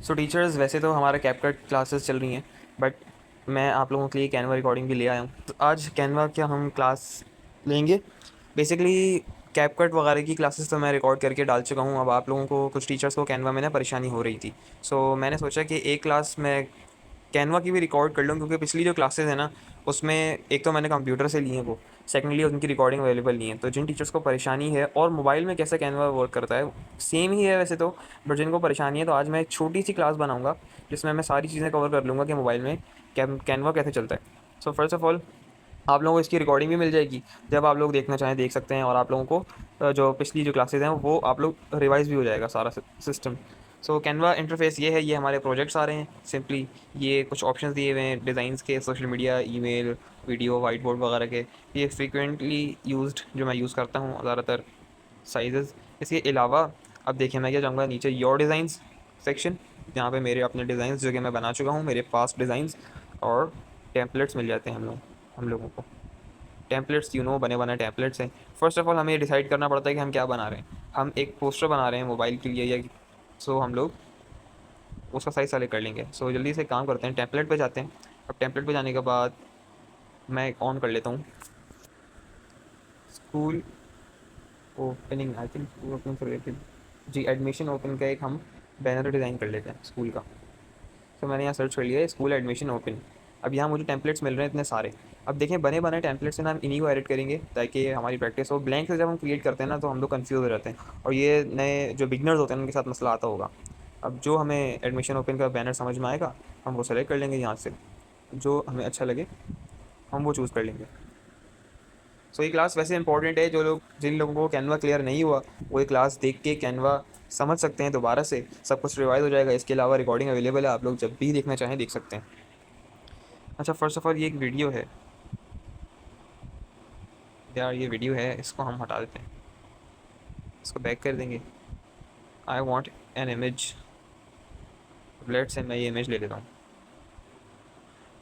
सो teachers, वैसे तो हमारा कैपकट क्लासेस चल रही हैं, बट मैं आप लोगों के लिए कैनवा रिकॉर्डिंग भी ले आया हूँ। तो आज कैनवा क्या हम क्लास लेंगे। बेसिकली कैपकट वगैरह की क्लासेस तो मैं रिकॉर्ड करके डाल चुका हूँ। अब आप लोगों को, कुछ टीचर्स को कैनवा में ना परेशानी हो रही थी। सो मैंने सोचा कि एक क्लास में कैनवा की भी रिकॉर्ड कर लूँ, क्योंकि पिछली जो क्लासेस है ना, उसमें एक तो मैंने कंप्यूटर से ली है वो, सेकेंडली उनकी रिकॉर्डिंग अवेलेबल नहीं है। तो जिन टीचर्स को परेशानी है, और मोबाइल में कैसे कैनवा वर्क करता है सेम ही है वैसे तो, बट जिनको परेशानी है, तो आज मैं एक छोटी सी क्लास बनाऊंगा जिसमें मैं सारी चीज़ें कवर कर लूँगा कि मोबाइल में कैनवा कैसे चलता है। सो फर्स्ट ऑफ ऑल, आप लोगों को इसकी रिकॉर्डिंग भी मिल जाएगी। जब आप लोग देखना चाहें देख सकते हैं, और आप लोगों को जो पिछली जो क्लासेस हैं वो आप लोग रिवाइज भी हो जाएगा सारा सिस्टम। सो कैनवा इंटरफेस ये है, ये हमारे प्रोजेक्ट्स आ रहे हैं सिंपली। ये कुछ ऑप्शंस दिए हुए हैं डिज़ाइंस के, social media, email, video, white board वगैरह के। ये फ्रीक्वेंटली यूज्ड जो मैं यूज़ करता हूँ ज़्यादातर साइजेस। इसके अलावा अब देखिए, मैं क्या चाहूँगा, नीचे योर डिज़ाइंस सेक्शन, जहाँ पे मेरे अपने डिज़ाइंस जो कि मैं बना चुका हूँ, मेरे पास्ट डिज़ाइंस और टेम्पलेट्स मिल जाते हैं हम लोगों को। टेम्पलेट्स, बने बनाए टेम्पलेट्स हैं। फर्स्ट ऑफ ऑल हमें ये डिसाइड करना पड़ता है कि हम क्या बना रहे हैं। हम एक पोस्टर बना रहे हैं मोबाइल के लिए, या सो हम लोग उसका साइज सेलेक्ट कर लेंगे। सो जल्दी से काम करते हैं, टेम्पलेट पे जाते हैं। अब टेम्पलेट पे जाने के बाद मैं ऑन कर लेता हूँ school opening, I think school opening से रिलेटेड, जी, एडमिशन ओपन का एक हम बैनर डिज़ाइन कर लेते हैं स्कूल का। तो मैंने यहाँ सर्च कर लिया है स्कूल एडमिशन ओपन। अब यहाँ मुझे टेम्पलेट्स मिल रहे हैं इतने सारे। अब देखें, बने बनाए टेम्पलेट्स से ना हम इन्हीं को एडिट करेंगे ताकि हमारी प्रैक्टिस हो। ब्लैंक से जब हम क्रिएट करते हैं ना, तो हम लोग कंफ्यूज हो जाते हैं, और ये नए जो बिगनर्स होते हैं उनके साथ मसला आता होगा। अब जो हमें एडमिशन ओपन का बैनर समझ में आएगा, हम वो सेलेक्ट कर लेंगे यहाँ से। जो हमें अच्छा लगे हम वो चूज़ कर लेंगे। सो ये क्लास वैसे इंपॉर्टेंट है, जो लोग, जिन लोगों को कैनवा क्लियर नहीं हुआ, वो ये क्लास देख के कैनवा समझ सकते हैं दोबारा से, सब कुछ रिवाइज हो जाएगा। इसके अलावा रिकॉर्डिंग अवेलेबल है, आप लोग जब भी देखना चाहें देख सकते हैं। अच्छा, फर्स्ट ऑफ ऑल ये एक वीडियो है यार, ये वीडियो है, इसको हम हटा देते हैं, इसको बैक कर देंगे। I want an image, let's say मैं ये इमेज ले लेता हूँ।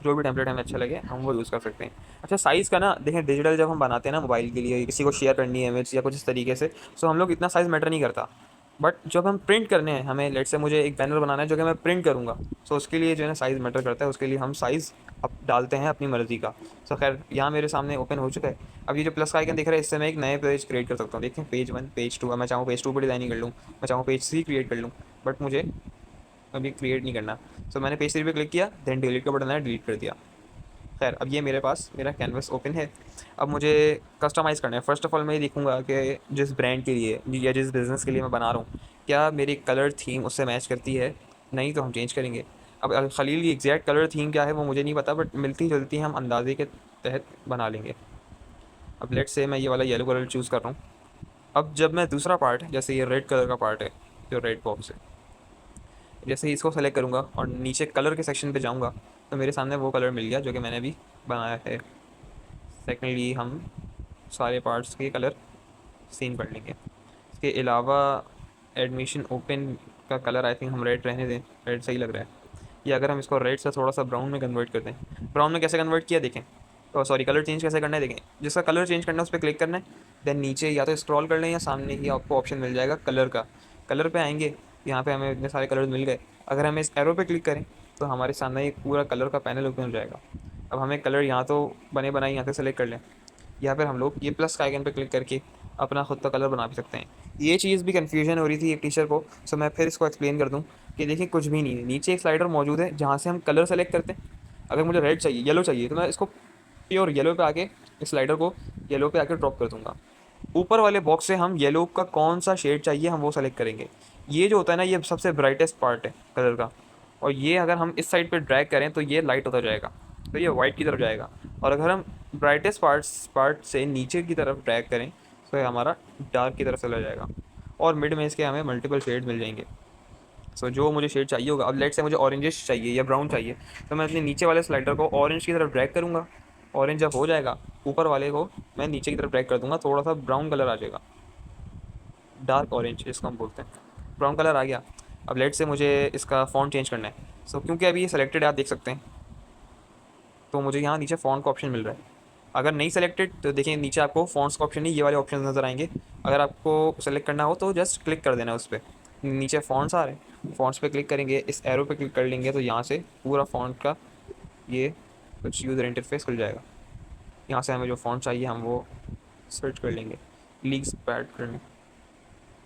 जो भी टेम्पलेट हमें अच्छा लगे हम वो यूज़ कर सकते हैं। अच्छा, साइज़ का ना देखें, डिजिटल जब हम बनाते हैं ना मोबाइल के लिए, किसी को शेयर करनी है इमेज या कुछ इस तरीके से, सो हम लोग इतना साइज़ मैटर नहीं करता। बट जब हम प्रिंट करने हैं, हमें लेट से मुझे एक बैनर बनाना है जो कि मैं प्रिंट करूँगा, सो उसके लिए जो है ना साइज़ मैटर करता है। उसके लिए हम साइज़ अब डालते हैं अपनी मर्ज़ी का। सो खैर, यहाँ मेरे सामने ओपन हो चुका है। अब ये जो प्लस का आइकन दिख रहा है, इससे मैं एक नए पेज क्रिएट कर सकता हूँ। देखें, पेज 1, पेज 2, मैं चाहूँ पेज 2 पर डिज़ाइनिंग कर लूँ, मैं चाहूँ पेज 3 क्रिएट कर लूँ, बट मुझे अभी क्रिएट नहीं करना। सो मैंने पेज 3 पे क्लिक किया, देन डिलीट का बटन आया, डिलीट कर दिया। खैर, अब ये मेरे पास मेरा कैनवस ओपन है। अब मुझे कस्टमाइज़ करना है। फ़र्स्ट ऑफ़ ऑल मैं ये देखूँगा कि जिस ब्रांड के लिए या जिस बिज़नेस के लिए मैं बना रहा हूँ, क्या मेरी कलर थीम उससे मैच करती है। नहीं तो हम चेंज करेंगे। अब खलील की एग्जैक्ट कलर थीम क्या है वो मुझे नहीं पता, बट मिलती जुलती हम अंदाजे के तहत बना लेंगे। अब लेट्स से मैं ये वाला येलो कलर चूज़ कर रहा हूँ। अब जब मैं दूसरा पार्ट, जैसे ये रेड कलर का पार्ट है, जो रेड बॉक्स है, जैसे ही इसको सेलेक्ट करूँगा और नीचे कलर के सेक्शन पे जाऊँगा, तो मेरे सामने वो कलर मिल गया जो कि मैंने अभी बनाया है। सेकेंडली हम सारे पार्ट्स के कलर सेम कर लेंगे। इसके अलावा एडमिशन ओपन का कलर आई थिंक हम रेड रहने दें, रेड सही लग रहा है। या अगर हम इसको रेड से थोड़ा सा ब्राउन में कन्वर्ट कर दें। ब्राउन में कैसे कन्वर्ट किया देखें, तो सॉरी, कलर चेंज कैसे करना है देखें। जिसका कलर चेंज करना है उस पर क्लिक करना है, देन नीचे या तो स्क्रॉल कर लें या सामने ही आपको ऑप्शन मिल जाएगा कलर का। कलर पे आएंगे, यहाँ पे हमें इतने सारे कलर मिल गए। अगर हम इस एरो पे क्लिक करें तो हमारे सामने एक पूरा कलर का पैनल ओपन हो जाएगा। अब हमें कलर यहाँ तो बने बनाए यहाँ से सेलेक्ट कर लें, या फिर हम लोग ये प्लस का आइकन पे क्लिक करके अपना खुद का कलर बना भी सकते हैं। ये चीज़ भी कन्फ्यूजन हो रही थी एक टीचर को, सो मैं फिर इसको एक्सप्लेन कर दूँ कि देखिए, कुछ भी नहीं है, नीचे एक स्लाइडर मौजूद है जहाँ से हम कलर सेलेक्ट करते हैं। अगर मुझे रेड चाहिए, येलो चाहिए, तो मैं इसको प्योर येलो पे आके इस स्लाइडर को येलो पे आके ड्रॉप कर दूंगा। ऊपर वाले बॉक्स से हम येलो का कौन सा शेड चाहिए हम वो सेलेक्ट करेंगे। ये जो होता है ना, ये सबसे ब्राइटेस्ट पार्ट है कलर का, और ये अगर हम इस साइड पे ड्रैग करें तो ये लाइट होता जाएगा, तो ये वाइट की तरफ जाएगा। और अगर हम ब्राइटेस्ट पार्ट से नीचे की तरफ ड्रैग करें तो ये हमारा डार्क की तरफ चला जाएगा। और मिड में इसके हमें मल्टीपल शेड मिल जाएंगे। सो जो मुझे शेड चाहिए होगा, अब लेट से मुझे ऑरेंजिश चाहिए या ब्राउन चाहिए, तो मैं अपने नीचे वाले स्लाइडर को ऑरेंज की तरफ ड्रैग करूँगा। ऑरेंज जब हो जाएगा, ऊपर वाले को मैं नीचे की तरफ ड्रैग कर दूँगा, थोड़ा सा ब्राउन कलर आ जाएगा, डार्क ऑरेंज जिसको हम बोलते हैं। ब्राउन कलर आ गया। अब लेट से मुझे इसका फ़ॉन्ट चेंज करना है। सो क्योंकि अभी ये सेलेक्टेड है, आप देख सकते हैं, तो मुझे यहाँ नीचे फ़ॉन्ट का ऑप्शन मिल रहा है। अगर नहीं सेलेक्टेड तो देखिए नीचे आपको फ़ॉन्ट्स का ऑप्शन नहीं, ये वाले ऑप्शन नज़र आएंगे। अगर आपको सेलेक्ट करना हो तो जस्ट क्लिक कर देना उस पर। नीचे फ़ॉन्ट्स आ रहे हैं, फ़ॉन्ट्स पे क्लिक करेंगे, इस एरो पे क्लिक कर लेंगे तो यहाँ से पूरा फ़ॉन्ट का ये कुछ यूज़र इंटरफेस खुल जाएगा। यहाँ से हमें जो फ़ॉन्ट चाहिए हम वो सर्च कर लेंगे। लीक्स पैड करने,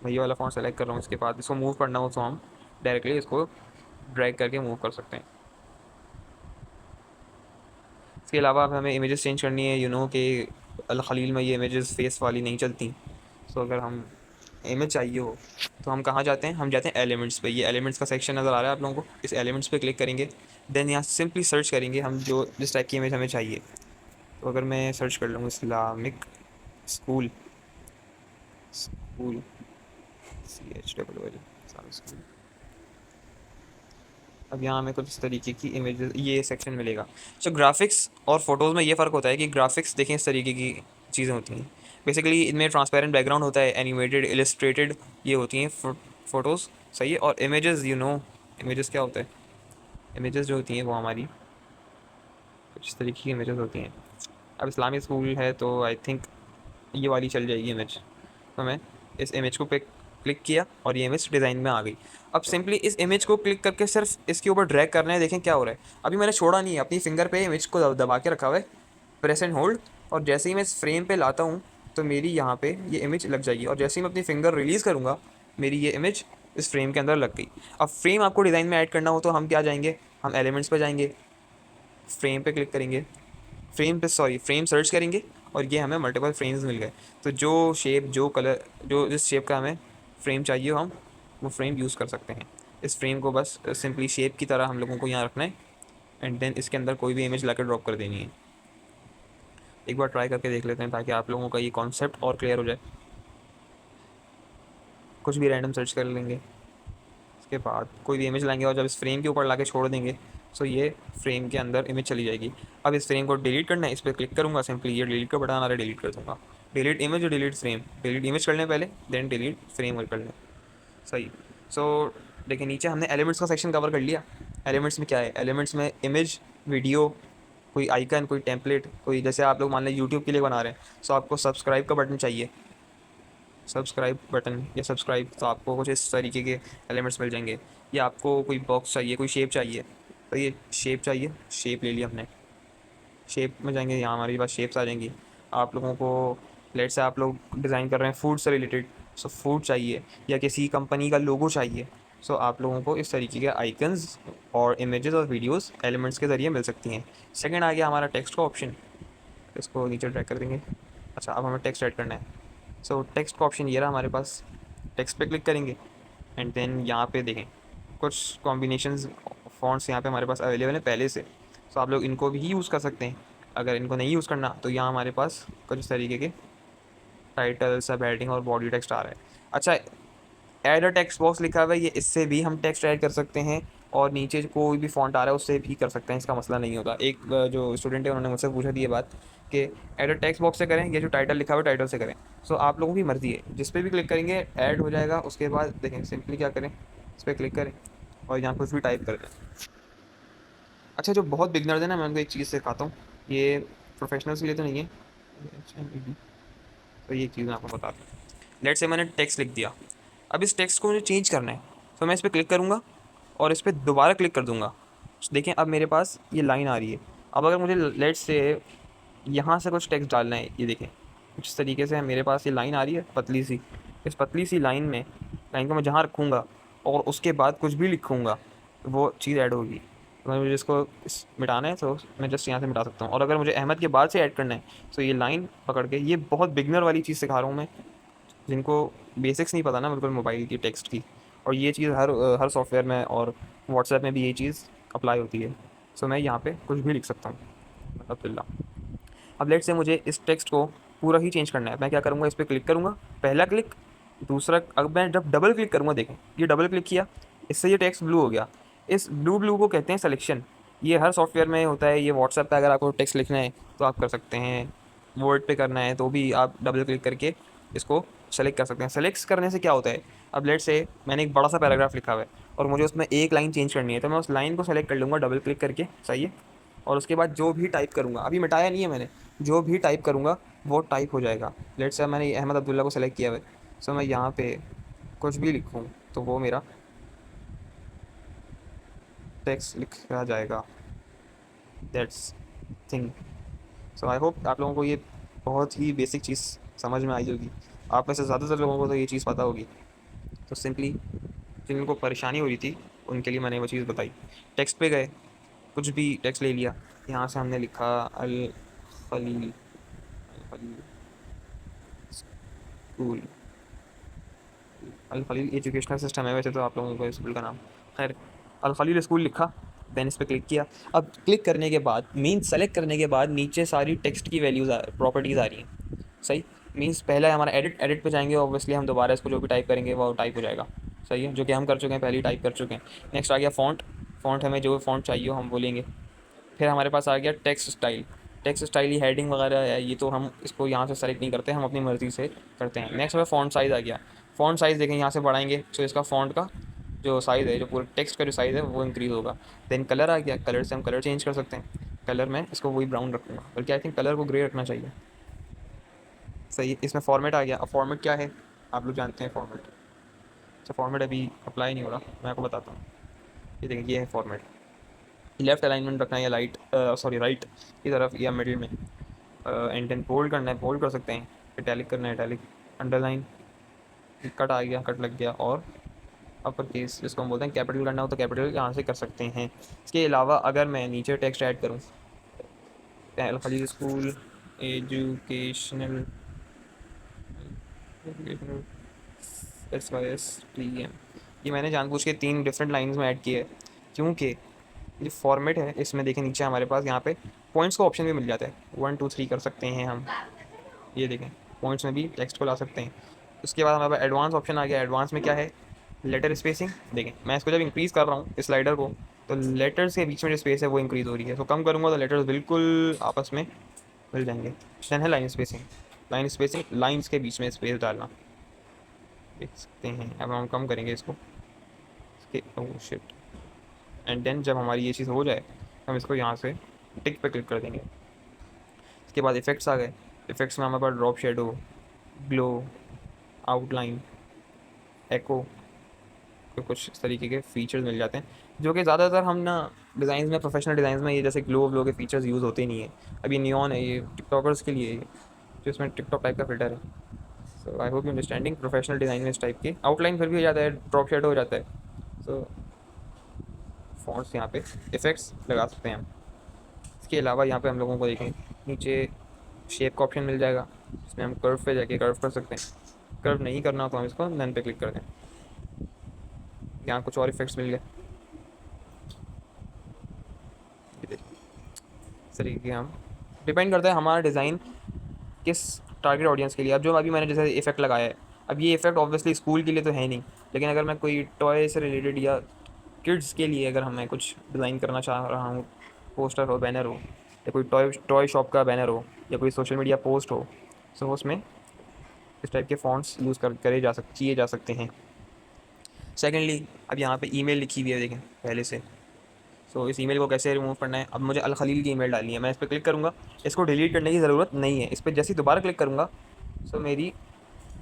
मैं ये वाला फ़ॉन्ट सेलेक्ट कर रहा हूँ। इसके बाद इसको मूव करना हो तो हम डायरेक्टली इसको ड्रैग करके मूव कर सकते हैं। इसके अलावा अब हमें इमेजेस चेंज करनी है। कि अल खलील में ये इमेजेस फेस वाली नहीं चलती। सो अगर हम इमेज चाहिए हो तो हम कहाँ जाते हैं, हम जाते हैं एलिमेंट्स पे। ये एलिमेंट्स का सेक्शन नज़र आ रहा है आप लोगों को, इस एलिमेंट्स पे क्लिक करेंगे। देन यहाँ सिंपली सर्च करेंगे हम जो जिस टाइप की इमेज हमें चाहिए। तो अगर मैं सर्च कर लूँगा Islamic school, school CHOOL Islamic school, अब यहाँ हमें कुछ इस तरीके की इमेज ये सेक्शन मिलेगा। सो ग्राफिक्स और फोटोज़ में ये फ़र्क होता है कि ग्राफिक्स देखें इस तरीके की चीज़ें होती हैं। बेसिकली इनमें ट्रांसपेरेंट बैकग्राउंड होता है, एनिमेटेड, इलस्ट्रेटेड ये होती हैं फ़ोटोज़, सही है। और इमेजेस इमेजेस क्या होता है, इमेजेस जो होती हैं वो हमारी कुछ इस तरीके की इमेजेस होती हैं। अब इस्लामिक स्कूल है तो आई थिंक ये वाली चल जाएगी इमेज। तो मैं इस इमेज को पे क्लिक किया और ये इमेज डिज़ाइन में आ गई। अब सिंपली इस इमेज को क्लिक करके सिर्फ इसके ऊपर ड्रैग करना है। देखें क्या हो रहा है, अभी मैंने छोड़ा नहीं है, अपनी फिंगर पे इमेज को दबा के रखा हुआ है, प्रेस एंड होल्ड। और जैसे ही मैं इस फ्रेम पे लाता हूँ तो मेरी यहाँ पे ये इमेज लग जाएगी। और जैसे ही मैं अपनी फिंगर रिलीज़ करूँगा मेरी ये इमेज इस फ्रेम के अंदर लग गई। अब फ्रेम आपको डिज़ाइन में ऐड करना हो तो हम क्या जाएंगे, हम एलिमेंट्स पर जाएंगे, फ्रेम पे क्लिक करेंगे, फ्रेम सर्च करेंगे और ये हमें मल्टीपल फ्रेम्स मिल गए। तो जो शेप, जो कलर, जो जिस शेप का हमें फ्रेम चाहिए हो हम वो फ्रेम यूज़ कर सकते हैं। इस फ्रेम को बस सिंपली शेप की तरह हम लोगों को यहाँ रखना है एंड देन इसके अंदर कोई भी इमेज लाकर ड्रॉप कर देनी है। एक बार ट्राई करके देख लेते हैं ताकि आप लोगों का ये कॉन्सेप्ट और क्लियर हो जाए। कुछ भी रैंडम सर्च कर लेंगे, उसके बाद कोई भी इमेज लाएंगे और जब इस फ्रेम के ऊपर ला के छोड़ देंगे सो ये फ्रेम के अंदर इमेज चली जाएगी। अब इस फ्रेम को डिलीट करना है, इस पर क्लिक करूँगा, सिंपली ये डिलीट का बटन आ रहा है, डिलीट कर दूँगा। डिलीट इमेज और डिलीट फ्रेम, डिलीट इमेज कर लें पहले देन डिलीट फ्रेम कर लें, सही। सो देखिए नीचे हमने एलिमेंट्स का सेक्शन कवर कर लिया। एलिमेंट्स में क्या है, एलिमेंट्स में इमेज, वीडियो, कोई आइकन, कोई टेम्पलेट, कोई जैसे आप लोग मान लें यूट्यूब के लिए बना रहे हैं सो आपको सब्सक्राइब का बटन चाहिए, सब्सक्राइब बटन या सब्सक्राइब, तो आपको कुछ इस तरीके के एलिमेंट्स मिल जाएंगे। या आपको कोई बॉक्स चाहिए, कोई शेप चाहिए तो ये शेप चाहिए, शेप ले लिया हमने, शेप में जाएंगे, यहाँ हमारे पास शेप्स आ जाएंगी। आप लोगों को लेट से आप लोग डिज़ाइन कर रहे हैं फूड से रिलेटेड, सो फूड चाहिए या किसी कंपनी का लोगो चाहिए, सो आप लोगों को इस तरीके के आइकन्स और इमेजेस और वीडियोस एलिमेंट्स के ज़रिए मिल सकती हैं। सेकंड आ गया हमारा टेक्स्ट का ऑप्शन, इसको नीचे ड्रैग कर देंगे। अच्छा अब हमें टेक्स्ट ऐड करना है। सो टेक्स्ट का ऑप्शन ये रहा हमारे पास, टेक्स्ट पे क्लिक करेंगे एंड देन यहाँ पे देखें कुछ कॉम्बिनेशंस फ़ॉन्ट्स यहाँ पे हमारे पास अवेलेबल हैं पहले से। सो आप लोग इनको भी यूज़ कर सकते हैं। अगर इनको नहीं यूज़ करना तो यहाँ हमारे पास कुछ इस तरीके के टाइटल, सब हेडिंग और बॉडी टेक्स्ट आ रहा है। अच्छा ऐड अ टेक्स्ट बॉक्स लिखा हुआ है, ये इससे भी हम टेक्स्ट ऐड कर सकते हैं और नीचे जो कोई भी फॉन्ट आ रहा है उससे भी कर सकते हैं, इसका मसला नहीं होता। एक जो स्टूडेंट है उन्होंने मुझसे पूछा थी ये बात कि ऐड अ टेक्स्ट बॉक्स से करें या जो टाइटल लिखा हुआ है टाइटल से करें। सो आप लोगों की मर्ज़ी है, जिस पे भी क्लिक करेंगे ऐड हो जाएगा। उसके बाद देखें सिंपली क्या करें, इस पर क्लिक करें और यहाँ कुछ भी टाइप कर दें। अच्छा जो बहुत बिगनर्स है ना, मैं उनको एक चीज़ सिखाता हूँ, ये प्रोफेशनल्स के लिए तो नहीं है, तो ये चीज़ मैं आपको बताता हूँ। लेट से मैंने टेक्स्ट लिख दिया, अब इस टेक्स्ट को मुझे चेंज करना है तो मैं इस पर क्लिक करूँगा और इस पर दोबारा क्लिक कर दूँगा। देखें अब मेरे पास ये लाइन आ रही है। अब अगर मुझे लेट से यहाँ से कुछ टेक्स्ट डालना है, ये देखें कुछ इस तरीके से मेरे पास ये लाइन आ रही है पतली सी, इस पतली सी लाइन को मैं जहाँ रखूँगा और उसके बाद कुछ भी लिखूँगा वो चीज़ ऐड होगी। अगर मुझे इसको मिटाना है तो मैं जस्ट यहाँ से मिटा सकता हूँ। और अगर मुझे अहमद के बाद से ऐड करना है तो ये लाइन पकड़ के, ये बहुत बिगनर वाली चीज़ सिखा रहा हूँ मैं, जिनको बेसिक्स नहीं पता ना बिल्कुल मोबाइल की टेक्स्ट की। और ये चीज़ हर सॉफ्टवेयर में और व्हाट्सएप में भी ये चीज़ अप्लाई होती है। सो मैं यहाँ पे कुछ भी लिख सकता हूँ, अब्दुल्ला। अब लेट से मुझे इस टेक्स्ट को पूरा ही चेंज करना है, मैं क्या करूँगा, इस पर क्लिक करूँगा, पहला क्लिक, दूसरा, अब मैं जब डबल क्लिक करूँगा, देखें ये डबल क्लिक किया, इससे ये टेक्स्ट ब्लू हो गया। इस ब्लू को कहते हैं सिलेक्शन। ये हर सॉफ्टवेयर में होता है। ये व्हाट्सएप पे अगर आपको टेक्स्ट लिखना है तो आप कर सकते हैं, वर्ड पे करना है तो भी आप डबल क्लिक करके इसको सेलेक्ट कर सकते हैं। सेलेक्ट करने से क्या होता है, अब लेट से मैंने एक बड़ा सा पैराग्राफ लिखा हुआ है और मुझे उसमें एक लाइन चेंज करनी है तो मैं उस लाइन को सेलेक्ट कर लूँगा डबल क्लिक करके, सही है। और उसके बाद जो भी टाइप करूँगा, अभी मिटाया नहीं है मैंने, जो भी टाइप करूँगा वो टाइप हो जाएगा। लेट से मैंने अहमद अब्दुल्ला को सेलेक्ट किया हुआ है, सो मैं यहाँ पे कुछ भी लिखूँ, तो वो मेरा टेक्स्ट लिखा जाएगा। That's thing. So I hope आप लोगों को ये बहुत ही बेसिक चीज़ समझ में आई होगी। आप में से ज़्यादातर लोगों को तो ये चीज़ पता होगी। तो सिंपली जिनको परेशानी हो रही थी उनके लिए मैंने वो चीज़ बताई। टेक्स्ट पे गए, कुछ भी टेक्स्ट ले लिया, यहाँ से हमने लिखा अल खलील, अल खलील स्कूल। अल खलील एजुकेशनल सिस्टम है वैसे तो आप लोगों को स्कूल का नाम। खैर, अल खलील स्कूल लिखा, देन इस पर क्लिक किया। अब क्लिक करने के बाद, मीन सेलेक्ट करने के बाद नीचे सारी टेक्स्ट की वैल्यूज़ प्रॉपर्टीज़ आ रही हैं। सही। मीन्स पहला है हमारा एडिट, एडिट पे जाएंगे, ऑब्वियसली हम दोबारा इसको जो भी टाइप करेंगे वो टाइप हो जाएगा। सही है, जो कि हम कर चुके हैं, पहले ही टाइप कर चुके हैं। नेक्स्ट आ गया फ़ॉन्ट। फ़ॉन्ट हमें जो फ़ॉन्ट चाहिए हो हम बोलेंगे। फिर हमारे पास आ गया टेक्स्ट स्टाइल। टेक्स्ट स्टाइल ये हेडिंग वगैरह है, ये तो हम इसको यहाँ से सेलेक्ट नहीं करते, हम अपनी मर्ज़ी से करते हैं। नेक्स्ट हमें फ़ॉन्ट साइज़ आ गया। फ़ॉन्ट साइज़ देखें, यहाँ से बढ़ाएंगे तो इसका फ़ॉन्ट का जो साइज़ है, जो पूरे टेक्स्ट का जो साइज़ है वो इंक्रीज़ होगा। देन कलर आ गया, कलर से हम कलर चेंज कर सकते हैं। कलर में इसको वही ब्राउन रखूँगा, बल्कि आई थिंक कलर को ग्रे रखना चाहिए। सही। इसमें फॉर्मेट आ गया। अब फॉर्मेट क्या है, आप लोग जानते हैं फॉर्मेट। अच्छा, फॉर्मेट अभी अप्लाई नहीं हो रहा, मैं आपको बताता हूँ। ये देखिए, ये है फॉर्मेट। लेफ़्ट अलाइनमेंट रखना है या राइट की तरफ या मिडिल में। एंड देन बोल्ड करना है, बोल्ड कर सकते हैं। इटैलिक करना है, इटैलिक। अंडरलाइन, कट आ गया, कट लग गया। और अपर केस जिसको हम बोलते हैं, कैपिटल करना हो तो कैपिटल यहाँ से कर सकते हैं। इसके अलावा अगर मैं नीचे टेक्स्ट ऐड करूँ, अल खलील स्कूल एजुकेशनल SYSTM, ये मैंने जानबूझ के 3 डिफरेंट लाइन्स में ऐड किए है, क्योंकि ये फॉर्मेट है। इसमें देखें नीचे हमारे पास यहाँ पे पॉइंट्स का ऑप्शन भी मिल जाता है, 1 2 3 कर सकते हैं हम। ये देखें, पॉइंट्स में भी टेक्स्ट को ला सकते हैं। उसके बाद हमारे पास एडवांस ऑप्शन आ गया। एडवांस में क्या है, लेटर स्पेसिंग। देखें, मैं इसको जब इंक्रीज़ कर रहा हूँ इस स्लाइडर को, तो लेटर्स के बीच में जो स्पेस है वो इंक्रीज़ हो रही है। तो कम करूँगा तो लेटर्स बिल्कुल आपस में मिल जाएंगे। देन है line spacing. Line spacing, lines के बीच में स्पेस डालना। देख सकते हैं, अब हम कम करेंगे इसको। Oh shit. एंड देन जब हमारी ये चीज़ हो जाए, हम इसको यहाँ से टिक पे क्लिक कर देंगे। इसके बाद इफ़ेक्ट्स आ गए। इफ़ेक्ट्स में हमारे पास ड्रॉप शेडो, ग्लो, आउटलाइन, एको, तो कुछ इस तरीके के फ़ीचर्स मिल जाते हैं, जो कि ज़्यादातर हम ना डिज़ाइन में, प्रोफेशनल डिज़ाइन में, ये जैसे ग्लो व्लो के फ़ीचर्स यूज़ होते नहीं हैं। अब ये नियॉन है, ये टिकटॉकर्स के लिए है, जो इसमें टिकटॉक टाइप का फ़िल्टर है। So I hope you understanding. Professional design में इस टाइप के आउटलाइन फिर भी हो जाता है, ड्रॉप शेडो हो जाता है। सो फॉन्ट्स यहाँ पे इफ़ेक्ट्स लगा सकते हैं हम। इसके अलावा यहाँ पे हम लोगों को देखें, नीचे शेप का ऑप्शन मिल जाएगा, जिसमें हम कर्व पे जाके कर्व कर सकते हैं। कर्व नहीं करना तो हम इसको नन पे क्लिक कर दें। यहाँ कुछ और इफेक्ट्स मिल गए, इस तरीके के। हम डिपेंड करता है हमारा डिज़ाइन किस टारगेट ऑडियंस के लिए। अब जो अभी मैंने जैसे इफेक्ट लगाया है, अब ये इफेक्ट ऑब्वियसली स्कूल के लिए तो है नहीं, लेकिन अगर मैं कोई टॉय से रिलेटेड या किड्स के लिए अगर मैं कुछ डिज़ाइन करना चाह रहा हूँ, पोस्टर हो, बैनर हो, या कोई टॉय टॉय शॉप का बैनर हो, या कोई सोशल मीडिया पोस्ट हो, सो उसमें इस टाइप के फ़ॉन्ट्स यूज़ किए जा सकते हैं। सेकेंडली, अब यहाँ पे ईमेल लिखी हुई है देखें पहले से। सो इस ईमेल को कैसे रिमूव करना है, अब मुझे अल खलील की ईमेल डालनी है। मैं इस पर क्लिक करूँगा, इसको डिलीट करने की ज़रूरत नहीं है। इस पर जैसे ही दोबारा क्लिक करूँगा, सो मेरी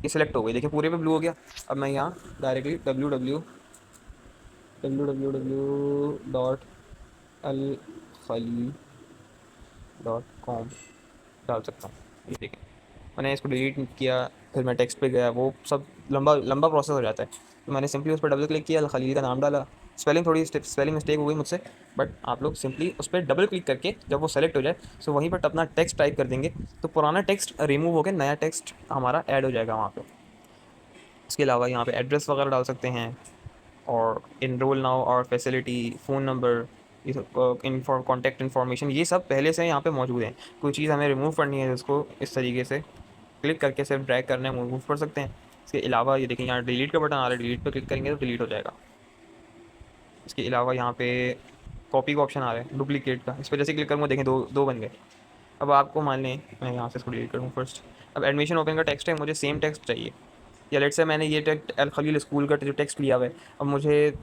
ये सिलेक्ट हो गई, देखिए पूरे पे ब्लू हो गया। अब मैं यहाँ डायरेक्टली www.alkhalil.com डाल सकता हूँ। ये देखें, मैंने इसको डिलीट किया, फिर मैं टेक्स्ट पे गया, वो सब लंबा लंबा प्रोसेस हो जाता है। तो मैंने सिंपली उस पर डबल क्लिक किया, अल खलील का नाम डाला। स्पेलिंग मिस्टेक हो गई मुझसे, बट आप लोग सिंपली उस पर डबल क्लिक करके जब वो सेलेक्ट हो जाए, सो वहीं पर अपना टेक्स्ट टाइप कर देंगे, तो पुराना टेक्स्ट रिमूव होकर नया टेक्स्ट हमारा ऐड हो जाएगा वहाँ पे। इसके अलावा यहाँ पे एड्रेस वगैरह डाल सकते हैं, और इनरोल नाउ और फैसिलिटी, फ़ोन नंबर, ये सब कॉन्टैक्ट इन्फॉर्मेशन, ये सब पहले से यहाँ पे मौजूद हैं। कोई चीज़ हमें रिमूव करनी है, जिसको इस तरीके से क्लिक करके सिर्फ ड्रैग करना है, रिमूव कर सकते हैं। इसके अलावा ये देखिए, यहाँ डिलीट का बटन आ रहा है, डिलीट पर क्लिक करेंगे तो डिलीट हो जाएगा। इसके अलावा यहाँ पे कॉपी का ऑप्शन आ रहा है, डुप्लीकेट का, इस पर जैसे क्लिक करूँगा देखें दो दो बन गए। अब आपको मान लें मैं यहाँ से इसको डिलीट करूँ फर्स्ट। अब एडमिशन ओपन का टेक्स्ट है, मुझे सेम टेक्स्ट चाहिए, या लेट से मैंने ये टेक्स्ट अल खलील स्कूल का जो टेक्स्ट लिया हुआ है, अब मुझे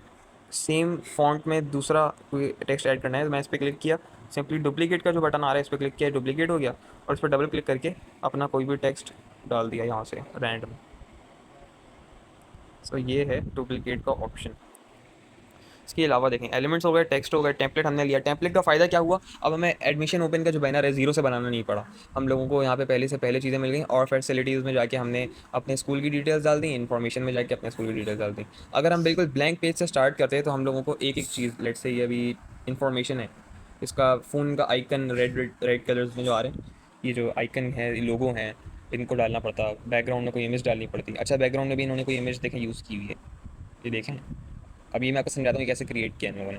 सेम फॉन्ट में दूसरा कोई टेक्स्ट ऐड करना है। तो मैं इस पर क्लिक किया, सिंपली डुप्लीकेट का जो बटन आ रहा है इस पर क्लिक किया, डुप्लीकेट हो गया, और इस पर डबल क्लिक करके अपना कोई भी टेक्स्ट डाल दिया यहाँ से रैंडम। सो ये है डुप्लीकेट का ऑप्शन। इसके अलावा देखें, एलिमेंट्स हो गए, टेक्स्ट हो गए, टेम्पलेट हमने लिया। टेम्पलेट का फ़ायदा क्या हुआ, अब हमें एडमिशन ओपन का जो बैनर है ज़ीरो से बनाना नहीं पड़ा। हम लोगों को यहाँ पे पहले से पहले चीज़ें मिल गई, और फैसिलिटीज़ में जाके हमने अपने स्कूल की डिटेल्स डाल दी, इन्फॉर्मेशन में जाके अपने स्कूल की डिटेल्स डाल दी। अगर हम बिल्कुल ब्लैंक पेज से स्टार्ट करते हैं तो हम लोगों को एक एक चीज़, लेट से ये अभी इन्फॉर्मेशन है, इसका फ़ोन का icon red red red colours में जो आ रहे हैं, ये जो आइकन है, लोगो हैं, इनको डालना पड़ता। बैकग्राउंड में कोई इमेज डालनी पड़ती। अच्छा, बैकग्राउंड में भी इन्होंने कोई इमेज देखें यूज़ की हुई है, ये देखें। अभी मैं आपको समझाता हूँ कैसे क्रिएट किया इन लोगों ने।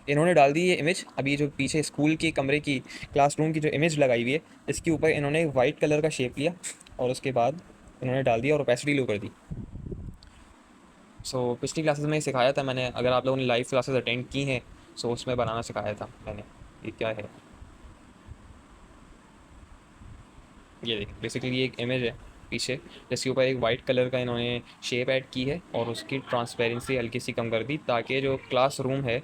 इन्होंने डाल दी ये इमेज। अभी जो पीछे स्कूल के कमरे की, क्लासरूम की जो इमेज लगाई हुई है, इसके ऊपर इन्होंने वाइट कलर का शेप लिया और उसके बाद इन्होंने डाल दिया और ओपेसिटी लो कर दी। सो पिछली क्लासेस में सिखाया था मैंने, अगर आप लोगों ने लाइव क्लासेस अटेंड की हैं सो उसमें बनाना सिखाया था मैंने। ये क्या है, ये देखिए, बेसिकली ये एक इमेज है पीछे, जिसके ऊपर एक वाइट कलर का इन्होंने शेप ऐड की है और उसकी ट्रांसपेरेंसी हल्की सी कम कर दी, ताकि जो क्लास रूम है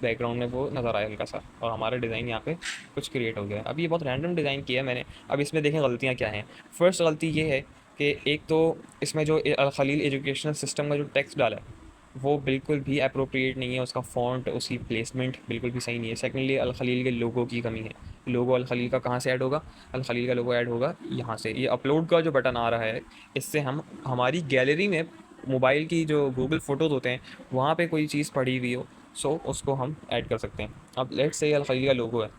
बैकग्राउंड में वो नज़र आए हल्का सा, और हमारा डिज़ाइन यहाँ पे कुछ क्रिएट हो गया है। अब ये बहुत रैंडम डिज़ाइन किया है मैंने। अब इसमें देखें गलतियाँ क्या हैं। फर्स्ट गलती ये है कि एक तो इसमें जो अल खलील एजुकेशनल सिस्टम का जो टेक्स्ट डाला है वो बिल्कुल भी अप्रोप्रिएट नहीं है, उसका फ़ॉन्ट, उसकी प्लेसमेंट बिल्कुल भी सही नहीं है। सेकेंडली, अल खलील के लोगो की कमी है। लोगो अल खलील का कहाँ से ऐड होगा, अल खलील का लोगो ऐड होगा यहाँ से। ये अपलोड का जो बटन आ रहा है, इससे हम हमारी गैलरी में, मोबाइल की जो गूगल फ़ोटोज़ होते हैं वहाँ पे कोई चीज़ पड़ी हुई हो, सो उसको हम ऐड कर सकते हैं। अब लेट्स से अल खलील का लोगो है,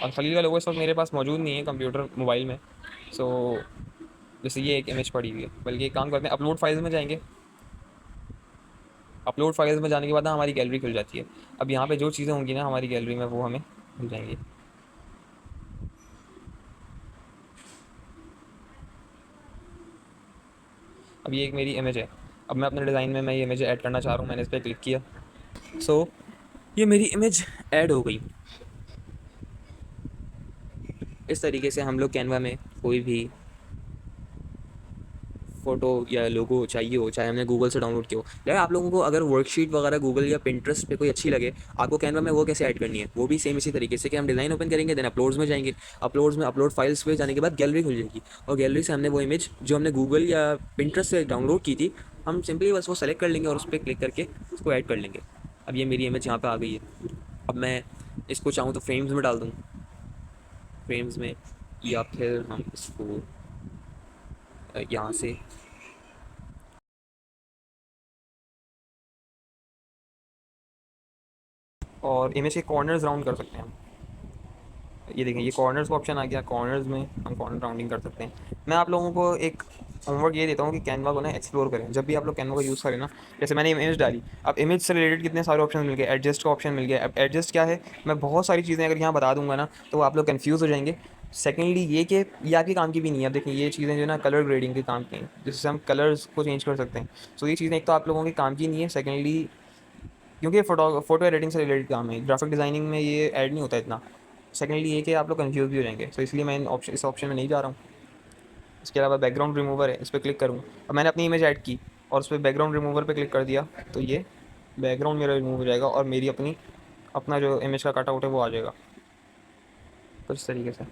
अल खलील का लोगो इस वक्त मेरे पास मौजूद नहीं है कंप्यूटर मोबाइल में। सो जैसे ये एक इमेज पड़ी हुई है, बल्कि एक काम करते हैं, अपलोड फाइल्स में जाएंगे। अपलोड फाइल्स में जाने के बाद ना हमारी गैलरी खुल जाती है। अब यहाँ पे जो चीज़ें होंगी ना हमारी गैलरी में वो हमें मिल जाएंगी। अब ये एक मेरी इमेज है। अब मैं अपने डिज़ाइन में मैं ये इमेज ऐड करना चाह रहा हूँ, मैंने इस पर क्लिक किया। सो ये मेरी इमेज ऐड हो गई। इस तरीके से हम लोग कैनवा में कोई भी फ़ोटो या लोगो चाहिए हो, चाहे हमने गूगल से डाउनलोड किया हो, या आप लोगों को अगर वर्कशीट वगैरह गूगल या पिंटरेस्ट पे कोई अच्छी लगे आपको कैनवा में, वो कैसे ऐड करनी है, वो भी सेम इसी तरीके से कि हम डिज़ाइन ओपन करेंगे, देन अपलोड्स में जाएंगे। अपलोड्स में अपलोड फाइल्स पे जाने के बाद गैलरी खुल जाएगी, और गैलरी से हमने वो इमेज जो हमने गूगल या पिंटरेस्ट से डाउनलोड की थी, हम सिंपली बस वो सेलेक्ट कर लेंगे और उस पर क्लिक करके उसको ऐड कर लेंगे। अब ये मेरी इमेज यहाँ पर आ गई है। अब मैं इसको चाहूँ तो फ्रेम्स में डाल दूँ, फ्रेम्स में, या फिर हम इसको यहाँ से, और इमेज के कॉर्नर्स राउंड कर सकते हैं हम। ये देखें, ये कॉर्नर्स का ऑप्शन आ गया, कॉर्नर्स में हम कॉर्नर राउंडिंग कर सकते हैं। मैं आप लोगों को एक होमवर्क ये देता हूँ कि कैनवा को ना एक्सप्लोर करें। जब भी आप लोग कैनवा का यूज़ करें ना, जैसे मैंने इमेज डाली, अब इमेज से रिलेटेड कितने सारे ऑप्शन मिल गए, एडजस्ट का ऑप्शन मिल गया। अब एडजस्ट क्या है, मैं बहुत सारी चीज़ें अगर यहाँ बता दूंगा ना तो आप लोग कन्फ्यूज़ हो जाएंगे। सेकेंडली ये कि ये आपके काम की भी नहीं है। अब देखिए, ये चीज़ें जो है ना कलर ग्रेडिंग के काम की हैं, जिससे हम कलर्स को चेंज कर सकते हैं। सो ये चीज़ें एक तो आप लोगों के काम की नहीं है, सेकेंडली क्योंकि फ़ोटो एडिटिंग से रिलेटेड काम है, ग्राफिक डिज़ाइनिंग में ये ऐड नहीं होता इतना। सेकेंडली ये कि आप लोग कंफ्यूज भी हो जाएंगे, सो इसलिए मैं इस ऑप्शन में नहीं जा रहा हूँ। इसके अलावा बैकग्राउंड रिमूवर है, इस पर क्लिक करूँ। अब मैंने अपनी इमेज ऐड की और उस पर बैकग्राउंड रिमूवर पे क्लिक कर दिया तो ये बैकग्राउंड मेरा रिमूव हो जाएगा और मेरी अपना जो इमेज का कट आउट है वो आ जाएगा कुछ इस तरीके से।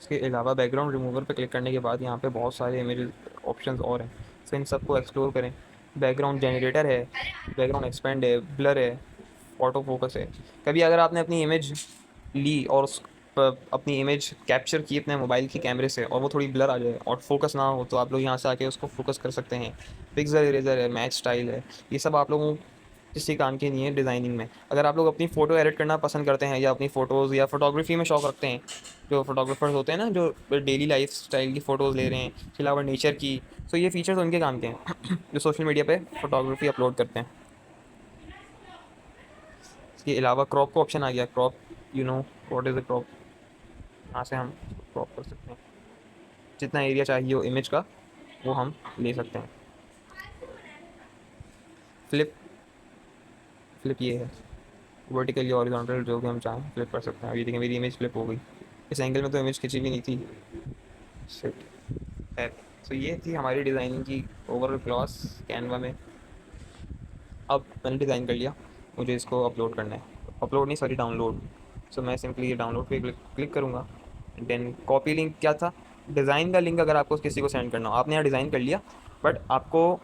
इसके अलावा बैकग्राउंड रिमूवर पे क्लिक करने के बाद यहाँ पे बहुत सारे इमेज ऑप्शंस और हैं, सो इन सबको एक्सप्लोर करें। बैकग्राउंड जनरेटर है, बैकग्राउंड एक्सपेंड है, ब्लर है, ऑटो फोकस है। कभी अगर आपने अपनी इमेज ली और अपनी इमेज कैप्चर की अपने मोबाइल के कैमरे से और वो थोड़ी ब्लर आ जाए और फोकस ना हो, तो आप लोग यहाँ से आके उसको फोकस कर सकते हैं। पिक्सल इरेजर है, मैच स्टाइल है, ये सब आप लोगों किसी काम की नहीं है डिज़ाइनिंग में। अगर आप लोग अपनी फ़ोटो एडिट करना पसंद करते हैं या अपनी फ़ोटोज़ या फ़ोटोग्राफी में शौक रखते हैं, जो फोटोग्राफर्स होते हैं ना जो डेली लाइफ स्टाइल की फ़ोटोज़ ले रहे हैं, इसके अलावा नेचर की, तो ये फीचर्स उनके काम के हैं जो सोशल मीडिया पे फोटोग्राफी अपलोड करते हैं। इसके अलावा क्रॉप का ऑप्शन आ गया, crop, you know what is a crop. यहाँ से हम क्रॉप कर सकते हैं, जितना एरिया चाहिए हो इमेज का वो हम ले सकते हैं। फ्लिप, फ्लिप ये है वर्टिकल या हॉरिजॉन्टल, जो भी हम चाहें फ्लिप कर सकते हैं। अभी देखिए मेरी इमेज फ्लिप हो गई, इस एंगल में तो इमेज खिंची भी नहीं थी। शिट है। सो ये थी हमारी डिज़ाइनिंग की ओवरऑल क्लास कैनवा में। अब मैंने डिज़ाइन कर लिया, मुझे इसको अपलोड करना है, अपलोड नहीं सॉरी डाउनलोड। सो मैं सिंपली ये डाउनलोड पे क्लिक करूँगा। देन कॉपी लिंक क्या था, डिज़ाइन का लिंक अगर आपको किसी को सेंड करना हो, आपने यहाँ डिज़ाइन कर लिया, बट आपको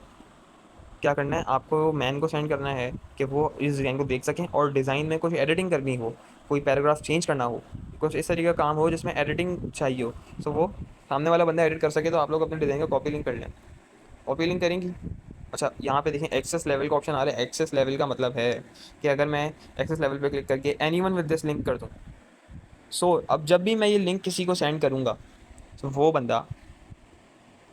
क्या करना है, आपको मैन को सेंड करना है कि वो इस डिज़ाइन को देख सकें और डिज़ाइन में कुछ एडिटिंग करनी हो, कोई पैराग्राफ चेंज करना हो, कुछ इस तरीके का काम हो जिसमें एडिटिंग चाहिए हो, तो वो सामने वाला बंदा एडिट कर सके, तो आप लोग अपने डिज़ाइन का कॉपी लिंक कर लें। कॉपी लिंक करेंगी। अच्छा, यहाँ पे देखें एक्सेस लेवल का ऑप्शन आ रहा है। एक्सेस लेवल का मतलब है कि अगर मैं एक्सेस लेवल पे क्लिक करके एनीवन विद दिस लिंक कर दूँ, सो अब जब भी मैं ये लिंक किसी को सेंड करूँगा, तो वो बंदा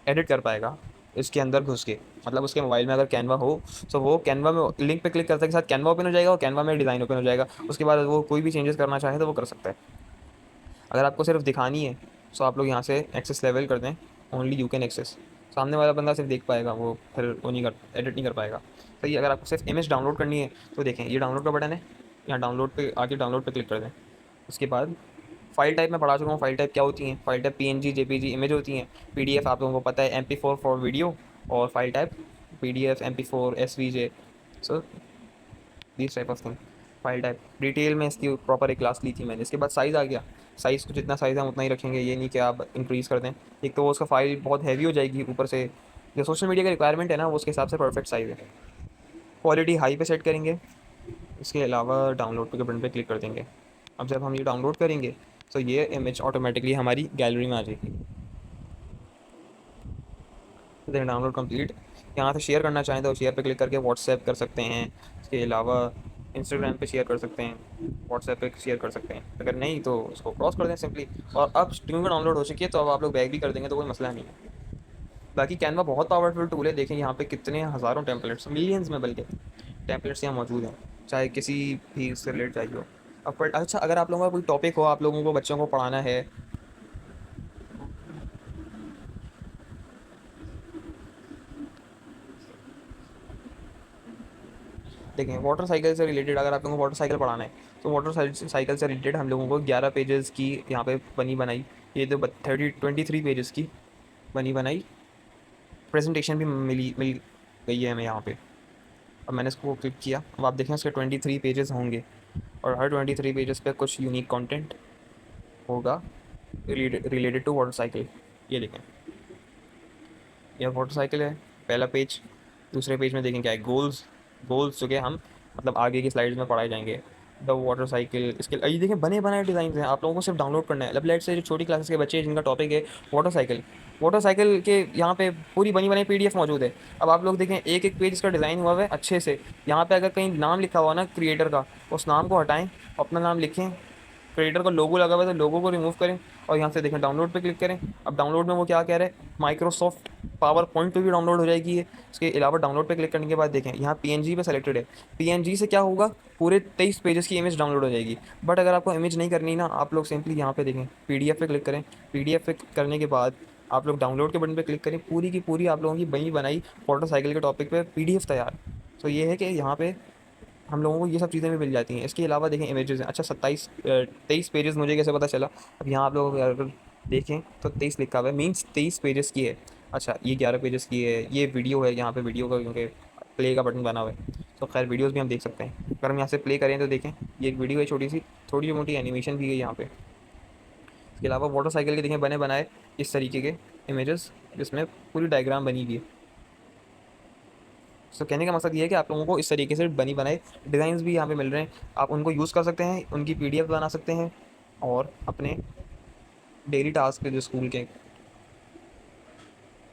एडिट कर पाएगा इसके अंदर घुस के। मतलब उसके मोबाइल में अगर कैनवा हो, तो वो कैनवा में लिंक पे क्लिक करते के साथ कैनवा ओपन हो जाएगा और कैनवा में डिज़ाइन ओपन हो जाएगा। उसके बाद वो कोई भी चेंजेस करना चाहे तो वो कर सकता है। अगर आपको सिर्फ दिखानी है, तो आप लोग यहाँ से एक्सेस लेवल कर दें, ओनली यू कैन एक्सेस। सामने वाला बंदा सिर्फ देख पाएगा, वो फिर वो नहीं कर, एडिट नहीं कर पाएगा। तो ये अगर आपको सिर्फ इमेज डाउनलोड करनी है, तो देखें ये डाउनलोड का बटन है, यहाँ डाउनलोड पे आके डाउनलोड पे क्लिक कर दें। उसके बाद फाइल टाइप मैं पढ़ा चुका हूँ, फाइल टाइप क्या होती हैं। File type PNG, JPG image होती हैं। पीडीएफ आप लोगों को पता है, MP4 फॉर वीडियो, और file type PDF, MP4, SVJ। So this type of thing, file type. Detail में इसकी प्रॉपर एक क्लास ली थी मैंने। इसके बाद साइज़ आ गया। साइज़ को जितना साइज़ हम उतना ही रखेंगे, ये नहीं कि आप इंक्रीज़ कर दें। एक तो वो उसका फाइल बहुत हैवी हो जाएगी, ऊपर से जो सोशल मीडिया का रिक्वायरमेंट है ना, वो उसके हिसाब से परफेक्ट साइज़ है। क्वालिटी हाई पे सेट करेंगे। इसके अलावा डाउनलोड के बटन पे क्लिक कर देंगे। अब जब हम ये डाउनलोड करेंगे, तो ये इमेज ऑटोमेटिकली हमारी गैलरी में आ जाएगी। Then download complete. यहाँ से शेयर करना चाहें तो शेयर पे क्लिक करके व्हाट्सएप कर सकते हैं। इसके अलावा इंस्टाग्राम पे शेयर कर सकते हैं, व्हाट्सएप पे शेयर कर सकते हैं। अगर नहीं तो उसको क्रॉस कर दें सिंपली। और अब क्योंकि डाउनलोड हो चुकी है, तो अब आप लोग बैक भी कर देंगे तो कोई मसला नहीं है। बाकी कैनवा बहुत पावरफुल टूल है। देखें यहाँ पे कितने हज़ारों टेम्पलेट्स, मिलियंस में बल्कि टेम्पलेट्स यहाँ मौजूद हैं, चाहे किसी भी इससे रिलेटेड चाहिए हो। अब अच्छा, अगर आप लोगों का कोई टॉपिक हो, आप लोगों को बच्चों को पढ़ाना है। देखें वाटर साइकिल से रिलेटेड अगर आप लोगों को वाटर साइकिल पढ़ाना है, तो वाटर साइकिल से रिलेटेड हम लोगों को 11 पेजेस की यहाँ पे बनी बनाई, ये तो 23 पेजेस की बनी बनाई प्रेजेंटेशन भी मिल गई है हमें यहाँ पे। अब मैंने इसको क्लिक किया, अब आप देखें इसके 23 पेजेस होंगे, और हर 23 पेजेस पे कुछ यूनिक कंटेंट होगा रिलेटेड टू वाटर साइकिल। ये देखें, यह वाटर साइकिल है पहला पेज। दूसरे पेज में देखें क्या है, गोल्स। गोल्स जो कि हम मतलब आगे की स्लाइड्स में पढ़ाए जाएंगे। द वाटर साइकिल, इसके ये देखें बने बनाए डिज़ाइन हैं, आप लोगों को सिर्फ डाउनलोड करना है। लेट से जो छोटी क्लासेस के बच्चे हैं जिनका टॉपिक है वाटर साइकिल, वाटर साइकिल के यहाँ पे पूरी बनी बनाई PDF मौजूद है। अब आप लोग देखें एक एक पेज इसका डिज़ाइन हुआ है अच्छे से। यहाँ पे अगर कहीं नाम लिखा हुआ ना क्रिएटर का, उस नाम को हटाएं, अपना नाम लिखें। क्रिएटर का लोगो लगा हुआ है तो लोगो को रिमूव करें, और यहाँ से देखें डाउनलोड पे क्लिक करें। अब डाउनलोड में वो क्या कह रहे हैं, माइक्रोसॉफ्ट पावर पॉइंट पे भी डाउनलोड हो जाएगी ये। इसके अलावा डाउनलोड पे क्लिक करने के बाद देखें यहाँ PNG पे सेलेक्टेड है। PNG से क्या होगा, पूरे 23 पेजेस की इमेज डाउनलोड हो जाएगी। बट अगर आपको इमेज नहीं करनी ना, आप लोग सिंपली यहाँ पे देखें PDF पे क्लिक करें। PDF पे करने के बाद आप लोग डाउनलोड के बटन पे क्लिक करें, पूरी की पूरी आप लोगों की बनी बनाई मोटरसाइकिल के टॉपिक पे PDF तैयार। तो ये है कि यहाँ पे हम लोगों को ये सब चीज़ें भी मिल जाती हैं। इसके अलावा देखें इमेजेस हैं। अच्छा 23 पेजेस मुझे कैसे पता चला, अब यहाँ आप लोग अगर देखें तो 23 लिखा हुआ है, मीन्स 23 पेजेस की है। अच्छा ये 11 पेजेस की है, ये वीडियो है, यहाँ पे वीडियो का क्योंकि प्ले का बटन बना हुआ है, तो खैर वीडियोज़ भी हम देख सकते हैं। अगर हम यहाँ से प्ले करें तो देखें ये एक वीडियो है छोटी सी, थोड़ी मोटी एनिमेशन भी है यहाँ पे। इसके अलावा वाटर साइकिल के देखें बने बनाए इस तरीके के इमेजेस, जिसमें पूरी डायग्राम बनी हुई है। सो कहने का मकसद ये है कि आप लोगों को इस तरीके से बनी बनाए डिज़ाइंस भी यहाँ पे मिल रहे हैं। आप उनको यूज़ कर सकते हैं, उनकी PDF बना सकते हैं, और अपने डेली टास्क के जो स्कूल के,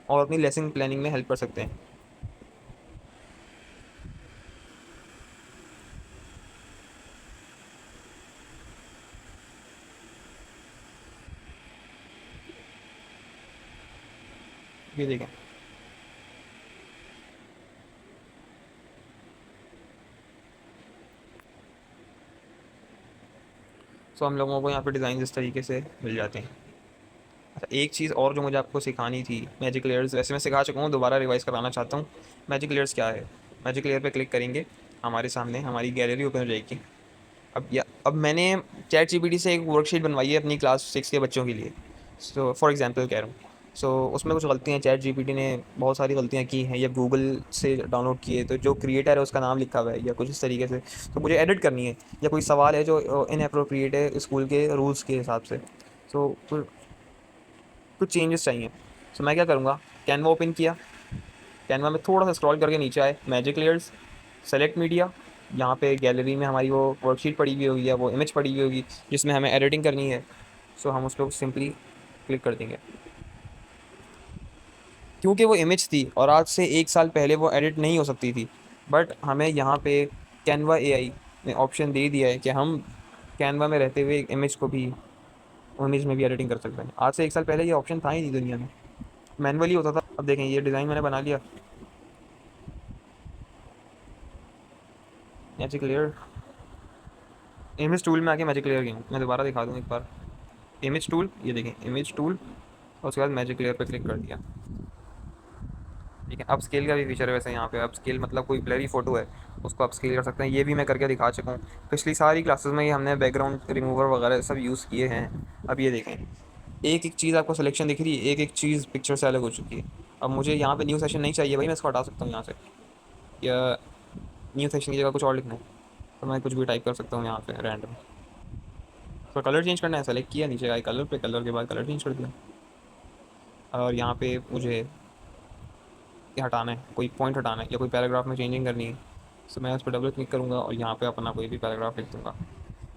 और अपनी लेसन प्लानिंग में हेल्प कर सकते हैं। ये देखें, सो हम लोगों को यहाँ पे डिज़ाइन इस तरीके से मिल जाते हैं। अच्छा एक चीज़ और जो मुझे आपको सिखानी थी, मैजिक लेयर्स वैसे मैं सिखा चुका हूँ, दोबारा रिवाइज़ कराना चाहता हूँ। मैजिक लेयर्स क्या है, मैजिक लेयर पे क्लिक करेंगे, हमारे सामने हमारी गैलरी ओपन हो जाएगी। अब मैंने ChatGPT से एक वर्कशीट बनवाई है अपनी क्लास 6 के बच्चों के लिए। सो फॉर एग्जांपल कह रहा हूँ, सो उसमें कुछ गलतियाँ ChatGPT ने बहुत सारी गलतियाँ की हैं, या गूगल से डाउनलोड किए, तो जो क्रिएटर है उसका नाम लिखा हुआ है या कुछ इस तरीके से, तो मुझे एडिट करनी है, या कोई सवाल है जो इनअप्रोप्रिएट है स्कूल के रूल्स के हिसाब से। सो कुछ चेंजेस चाहिए। सो मैं क्या करूँगा, कैनवा ओपन किया, कैनवा में थोड़ा सा स्क्रॉल करके नीचे आए, मैजिक लेयर्स, सेलेक्ट मीडिया। यहाँ पे गैलरी में हमारी वो वर्कशीट पड़ी हुई होगी या वो इमेज पड़ी हुई होगी जिसमें हमें एडिटिंग करनी है। सो हम उस पर सिंपली क्लिक कर देंगे। क्योंकि वो इमेज थी और आज से 1 साल पहले वो एडिट नहीं हो सकती थी, बट हमें यहाँ पे कैनवा एआई ने ऑप्शन दे दिया है कि हम कैनवा में रहते हुए इमेज को भी, इमेज में भी एडिटिंग कर सकते हैं। आज से 1 साल पहले ये ऑप्शन था ही नहीं दुनिया में, मैनुअली होता था। अब देखें ये डिज़ाइन मैंने बना लिया, मैजिक लेयर, इमेज टूल में आके मैजिक लेयर गई हूँ। मैं दोबारा दिखा दूँ एक बार, इमेज टूल, ये देखें इमेज टूल, और उसके बाद मैजिक लेयर पे क्लिक कर दिया। ठीक है, अप स्केल का भी फीचर है वैसे यहाँ पे। अप स्केल मतलब कोई ब्लरी फोटो है उसको अप स्केल कर सकते हैं, ये भी मैं करके दिखा चुका हूँ। पिछली सारी क्लासेस में ये हमने बैकग्राउंड रिमूवर वगैरह सब यूज़ किए हैं। अब ये देखें, एक एक चीज़ आपको सिलेक्शन दिख रही है, एक एक चीज़ पिक्चर से अलग हो चुकी है। अब मुझे यहाँ पे न्यू सेशन नहीं चाहिए भाई, मैं इसको हटा सकता हूँ यहाँ से, या न्यू सेशन की जगह कुछ और लिखना है तो मैं कुछ भी टाइप कर सकता हूँ यहाँ पे रैंडम। तो कलर चेंज करना है, सेलेक्ट किया, नीचे आए कलर पे, कलर के बाद कलर चेंज कर दिया। और यहाँ पे मुझे ये हटाना है, कोई पॉइंट हटाना है या कोई पैराग्राफ में चेंजिंग करनी है, तो मैं उस पर डबल क्लिक करूँगा और यहाँ पे अपना कोई भी पैराग्राफ लिख दूँगा।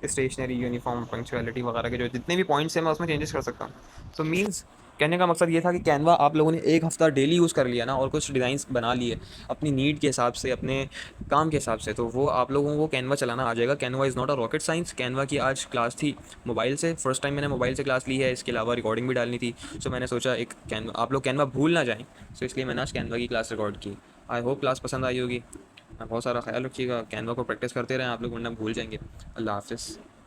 स्टेशनरी, यूनिफॉर्म, पंक्चुअलिटी वगैरह के जो जितने भी पॉइंट्स हैं मैं उसमें चेंजेस कर सकता हूँ। तो मीन्स कहने का मकसद ये था कि कैनवा आप लोगों ने एक हफ़्ता डेली यूज़ कर लिया ना और कुछ डिज़ाइंस बना लिए अपनी नीड के हिसाब से, अपने काम के हिसाब से, तो वो आप लोगों को कैनवा चलाना आ जाएगा। Canva is not a rocket science. Canva की आज क्लास थी मोबाइल से, फर्स्ट टाइम मैंने मोबाइल से क्लास ली है, इसके अलावा रिकॉर्डिंग भी डालनी थी। सो मैंने सोचा एक कैनवा, आप लोग कैनवा भूल ना जाएँ, सो इसलिए मैंने आज कैनवा की क्लास रिकॉर्ड की। आई होप क्लास पसंद आई होगी। बहुत सारा ख्याल रखिएगा, कैनवा को प्रैक्टिस करते रहें आप लोग, वरना भूल जाएंगे। अल्लाह हाफ़िज़।